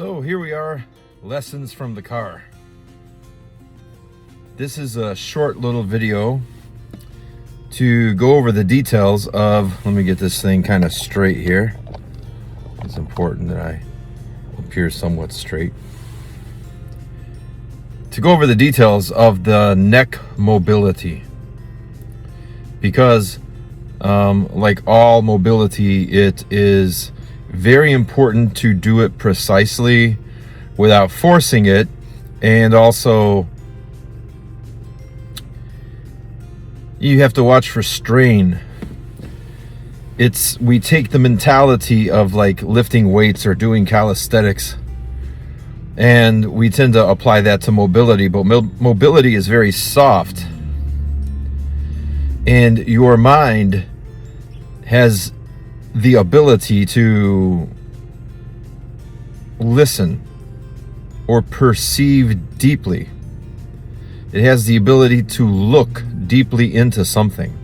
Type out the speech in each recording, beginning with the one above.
So here we are, lessons from the car. This is a short little video to go over the details of, let me get this thing kind of straight here. It's important that I appear somewhat straight. To go over the details of the neck mobility. Because like all mobility, it is very important to do it precisely without forcing it, and also you have to watch for strain. We take the mentality of like lifting weights or doing calisthenics, and we tend to apply that to mobility, but mobility is very soft, and your mind has the ability to listen or perceive deeply. It has the ability to look deeply into something.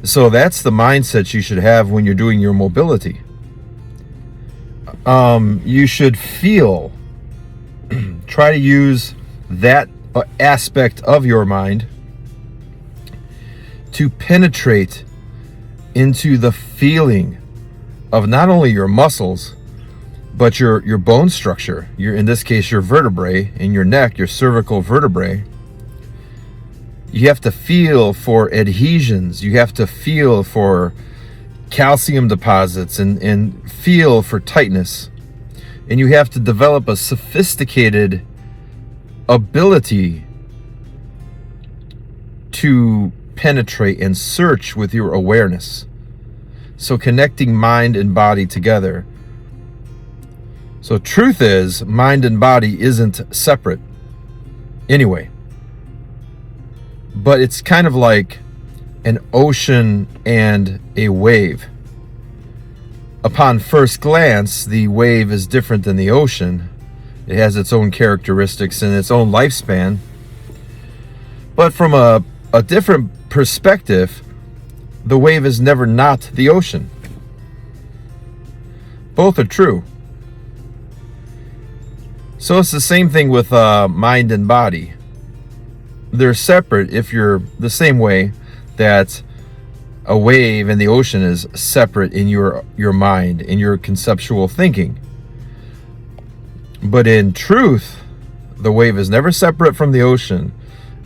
So that's the mindset you should have when you're doing your mobility. You should feel, try to use that aspect of your mind to penetrate into the feeling of not only your muscles, but your bone structure. In this case, your vertebrae in your neck, your cervical vertebrae. You have to feel for adhesions. You have to feel for calcium deposits and feel for tightness. And you have to develop a sophisticated ability to penetrate and search with your awareness. So connecting mind and body together. So truth is, mind and body isn't separate anyway. But it's kind of like an ocean and a wave. Upon first glance, the wave is different than the ocean. It has its own characteristics and its own lifespan. But from a different perspective, the wave is never not the ocean. Both are true. So it's the same thing with mind and body. They're separate if you're the same way that a wave and the ocean is separate in your mind, in your conceptual thinking. But in truth, the wave is never separate from the ocean,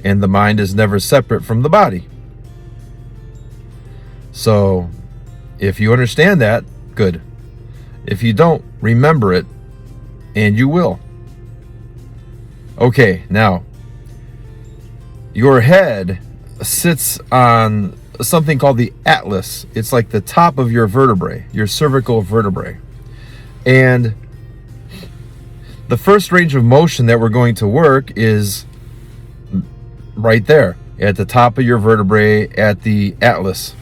and the mind is never separate from the body. So, if you understand that, good. If you don't, remember it, and you will. Okay, now, your head sits on something called the atlas. It's like the top of your vertebrae, your cervical vertebrae. And the first range of motion that we're going to work is right there, at the top of your vertebrae, at the atlas.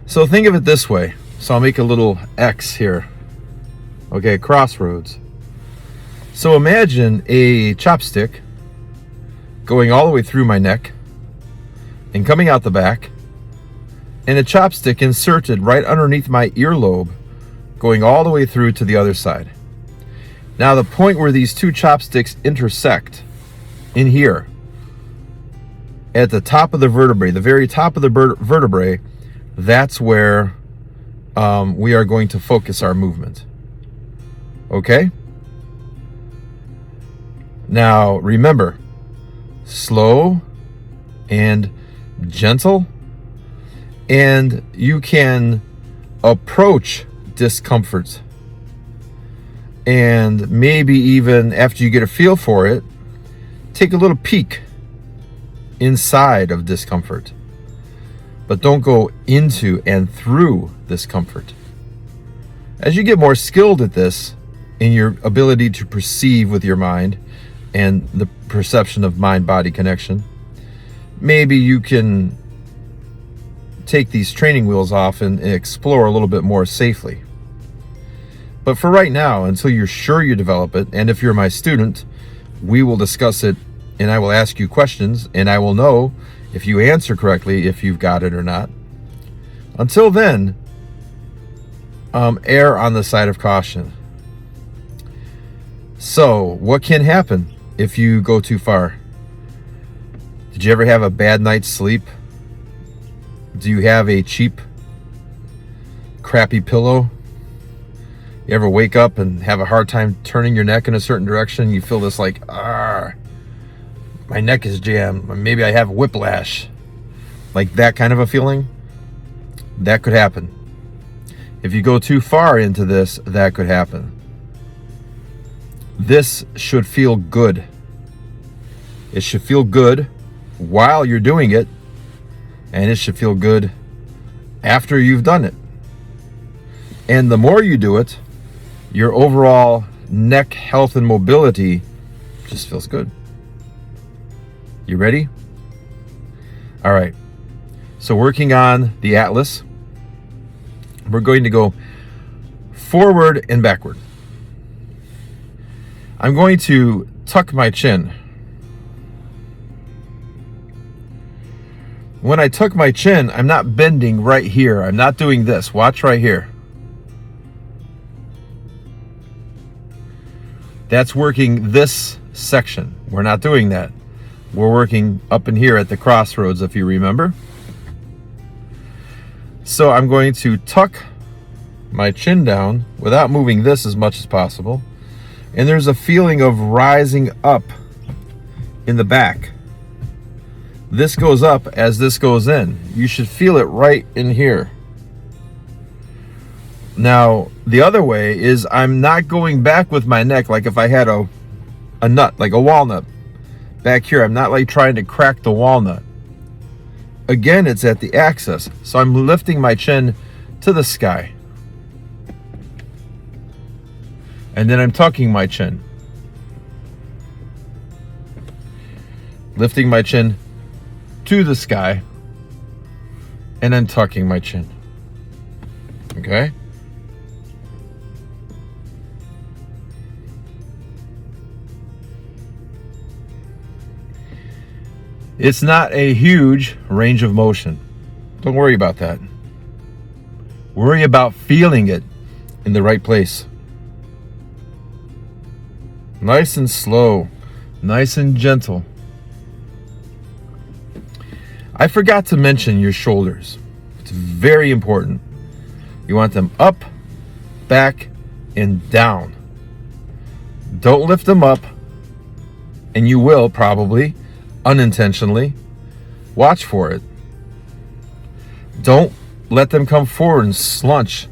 So think of it this way. So I'll make a little X here. Okay, crossroads. So imagine a chopstick going all the way through my neck and coming out the back, and a chopstick inserted right underneath my earlobe going all the way through to the other side. Now the point where these two chopsticks intersect in here, at the top of the vertebrae, the very top of the vertebrae, that's where we are going to focus our movement. Okay? Now remember, slow and gentle, and you can approach discomfort, and maybe even after you get a feel for it, take a little peek inside of discomfort, but don't go into and through discomfort. As you get more skilled at this, in your ability to perceive with your mind and the perception of mind-body connection, maybe you can take these training wheels off and explore a little bit more safely. But for right now, until you're sure you develop it, and if you're my student, we will discuss it, and I will ask you questions, and I will know if you answer correctly, if you've got it or not. Until then, err on the side of caution. So, what can happen if you go too far? Did you ever have a bad night's sleep? Do you have a cheap, crappy pillow? You ever wake up and have a hard time turning your neck in a certain direction? You feel this like, my neck is jammed. Maybe I have whiplash. Like that kind of a feeling? That could happen. If you go too far into this, that could happen. This should feel good. It should feel good while you're doing it, and it should feel good after you've done it. And the more you do it, your overall neck health and mobility just feels good. You ready? All right. So working on the atlas, we're going to go forward and backward. I'm going to tuck my chin. When I tuck my chin, I'm not bending right here. I'm not doing this. Watch right here. That's working this section. We're not doing that. We're working up in here at the crossroads, if you remember. So I'm going to tuck my chin down without moving this as much as possible. And there's a feeling of rising up in the back. This goes up as this goes in. You should feel it right in here. Now, the other way is I'm not going back with my neck like if I had a nut, like a walnut. Back here, I'm not like trying to crack the walnut. Again, it's at the axis. So I'm lifting my chin to the sky. And then I'm tucking my chin. Lifting my chin to the sky. And then tucking my chin. Okay? It's not a huge range of motion. Don't worry about that. Worry about feeling it in the right place. Nice and slow, nice and gentle. I forgot to mention your shoulders. It's very important. You want them up, back, and down. Don't lift them up, and you will probably, unintentionally. Watch for it. Don't let them come forward and slouch.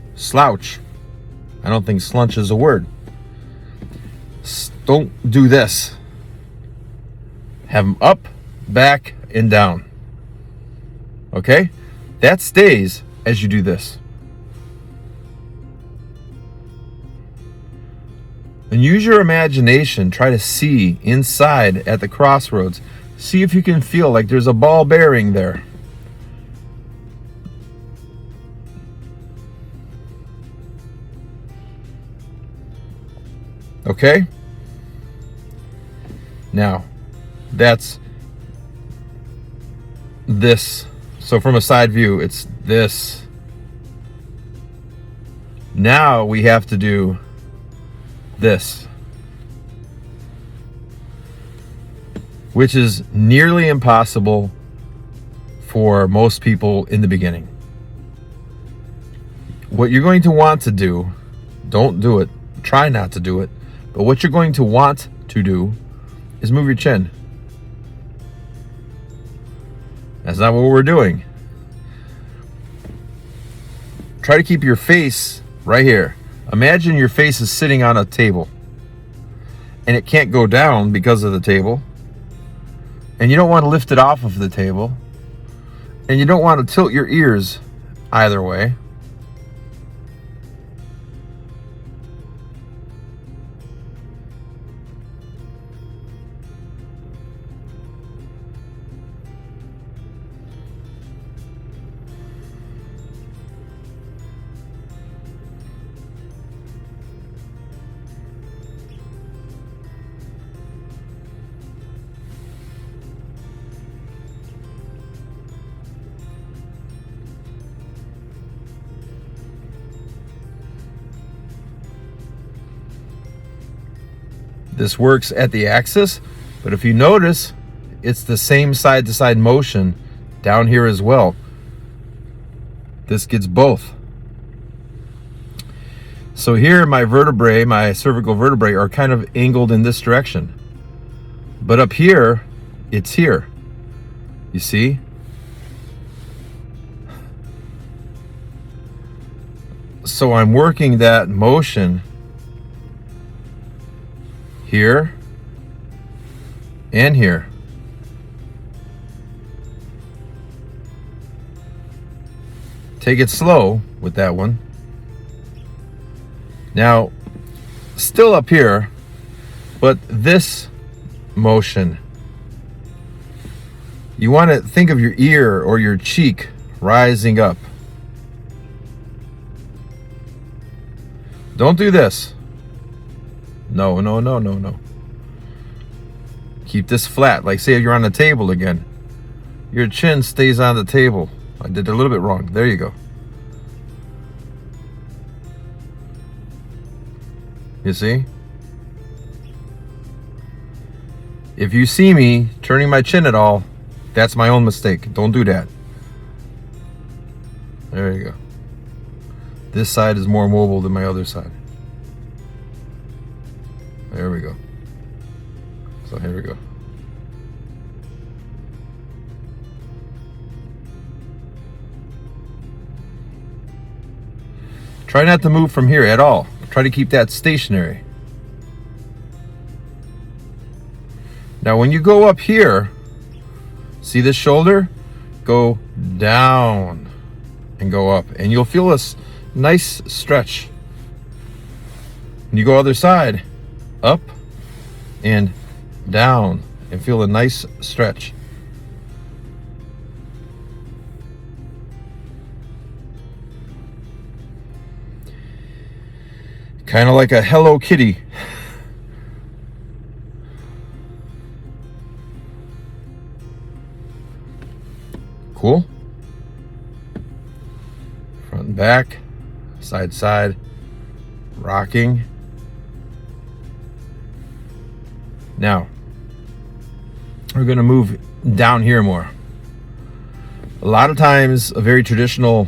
I don't think slouch is a word. Don't do this. Have them up, back, and down. Okay? That stays as you do this. And use your imagination. Try to see inside at the crossroads. See if you can feel like there's a ball bearing there. Okay? Now, that's this. So from a side view, it's this. Now we have to do this, which is nearly impossible for most people in the beginning. What you're going to want to do, don't do it, try not to do it, but what you're going to want to do is move your chin. That's not what we're doing. Try to keep your face right here. Imagine your face is sitting on a table and it can't go down because of the table. And you don't want to lift it off of the table. And you don't want to tilt your ears either way. This works at the axis, but if you notice, it's the same side-to-side motion down here as well. This gets both. So here my vertebrae, my cervical vertebrae, are kind of angled in this direction. But up here, it's here. You see? So I'm working that motion here and here. Take it slow with that one. Now, still up here, but this motion, you want to think of your ear or your cheek rising up. Don't do this. No, no, no, no, no. Keep this flat. Like say you're on the table again. Your chin stays on the table. I did a little bit wrong. There you go. You see? If you see me turning my chin at all, that's my own mistake. Don't do that. There you go. This side is more mobile than my other side. There we go. So here we go. Try not to move from here at all. Try to keep that stationary. Now when you go up here, see this shoulder? Go down and go up, and you'll feel this nice stretch. When you go other side, up and down, and feel a nice stretch. Kind of like a Hello Kitty. Cool. Front and back, side to side, rocking. Now, we're going to move down here more. A lot of times, a very traditional,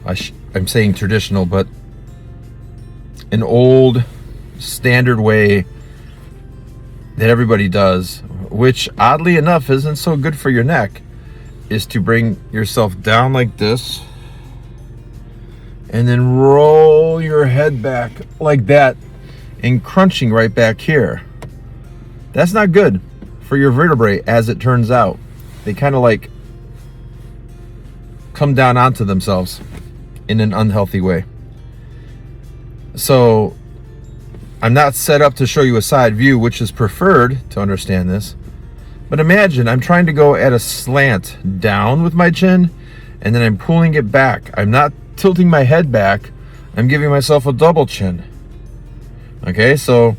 I'm saying traditional, but an old standard way that everybody does, which oddly enough isn't so good for your neck, is to bring yourself down like this and then roll your head back like that and crunching right back here. That's not good for your vertebrae, as it turns out. They kind of like come down onto themselves in an unhealthy way. So I'm not set up to show you a side view, which is preferred to understand this. But imagine I'm trying to go at a slant down with my chin, and then I'm pulling it back. I'm not tilting my head back. I'm giving myself a double chin. Okay, so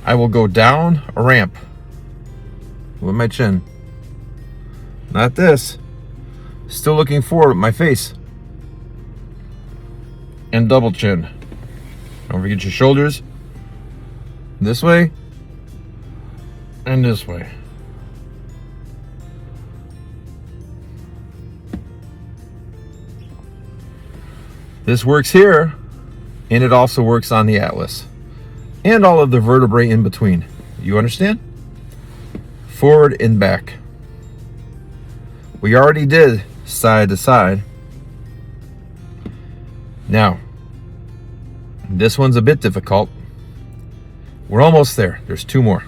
I will go down a ramp with my chin. Not this. Still looking forward with my face. And double chin. Don't forget your shoulders. This way. And this way. This works here, and it also works on the atlas and all of the vertebrae in between. You understand? Forward and back. We already did side to side. Now, this one's a bit difficult. We're almost there. There's two more.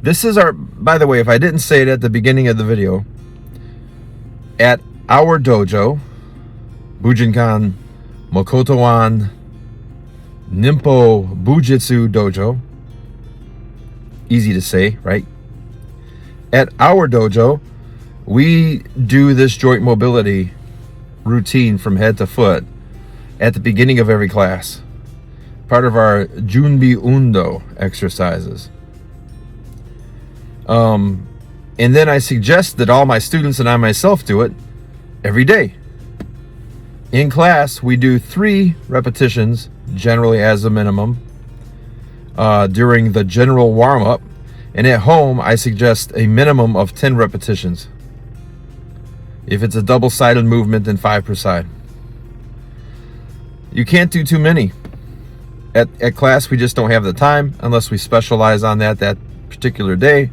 This is our, by the way, if I didn't say it at the beginning of the video, at our dojo, Bujinkan, Makoto-An, Nimpo Bujitsu Dojo. Easy to say, right? At our dojo, we do this joint mobility routine from head to foot at the beginning of every class. Part of our junbi undo exercises. And then I suggest that all my students and I myself do it every day. In class, we do 3 repetitions, generally as a minimum, during the general warm-up. And at home, I suggest a minimum of 10 repetitions. If it's a double-sided movement, then 5 per side. You can't do too many. At class, we just don't have the time unless we specialize on that particular day.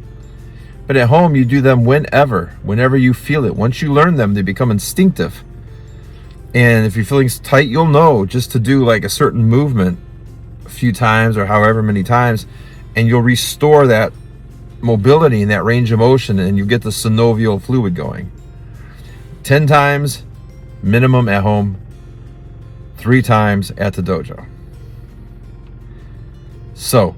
But at home, you do them whenever you feel it. Once you learn them, they become instinctive. And if you're feeling tight, you'll know just to do like a certain movement a few times or however many times, and you'll restore that mobility and that range of motion, and you get the synovial fluid going. 10 times minimum at home, 3 times at the dojo. So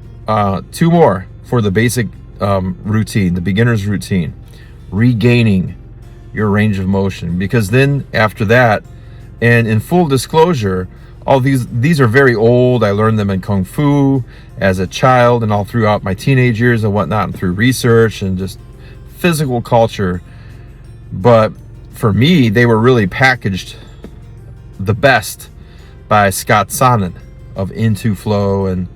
2 more for the basic routine, the beginner's routine, regaining your range of motion. Because then after that, and in full disclosure, all these are very old. I learned them in Kung Fu as a child and all throughout my teenage years and whatnot, and through research and just physical culture. But for me, they were really packaged the best by Scott Sonnen of Into Flow and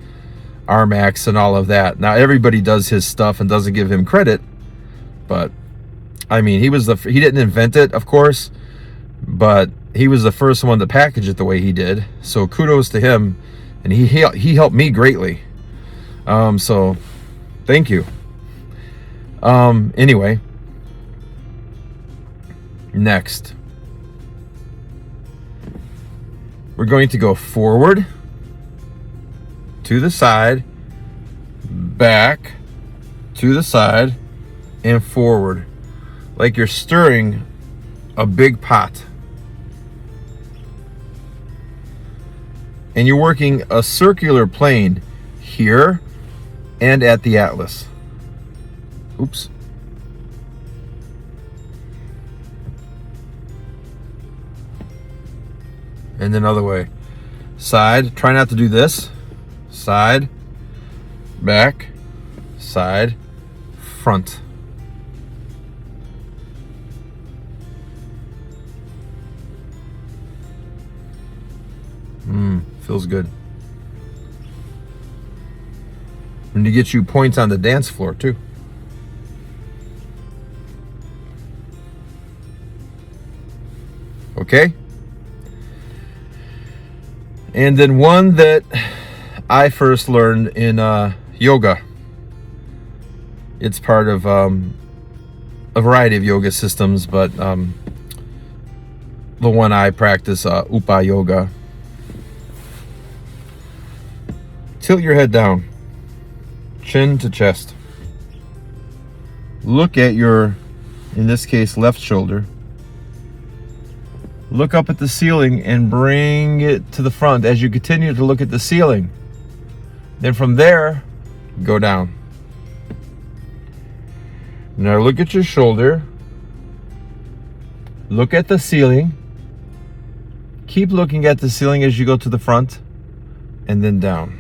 Armax and all of that. Now everybody does his stuff and doesn't give him credit, but I mean, he didn't invent it, of course, but he was the first one to package it the way he did. So kudos to him, and he helped me greatly. So thank you. Anyway, next we're going to go forward, to the side, back, to the side, and forward, like you're stirring a big pot. And you're working a circular plane here and at the atlas. Oops. And then other way. Side, try not to do this. Side, back, side, front. Feels good. And to get you points on the dance floor too. Okay? And then one that I first learned in yoga. It's part of a variety of yoga systems, but the one I practice, Upa Yoga. Tilt your head down, chin to chest. Look at your, in this case, left shoulder. Look up at the ceiling and bring it to the front as you continue to look at the ceiling. Then from there, go down. Now look at your shoulder. Look at the ceiling. Keep looking at the ceiling as you go to the front, and then down.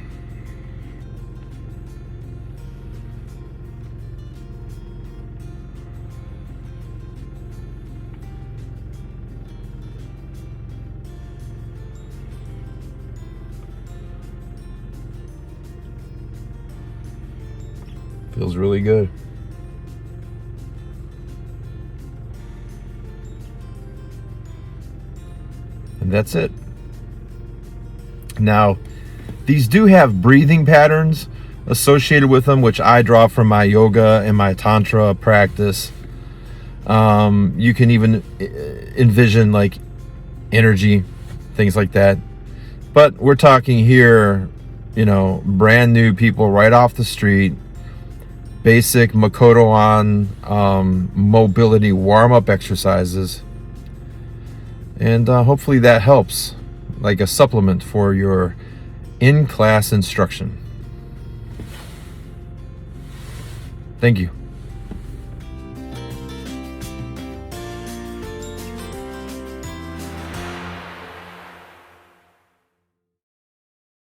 Feels really good. And that's it. Now, these do have breathing patterns associated with them, which I draw from my yoga and my tantra practice. You can even envision like energy, things like that. But we're talking here, you know, brand new people right off the street. Basic Makoto-An mobility warm-up exercises. And hopefully that helps, like a supplement for your in-class instruction. Thank you.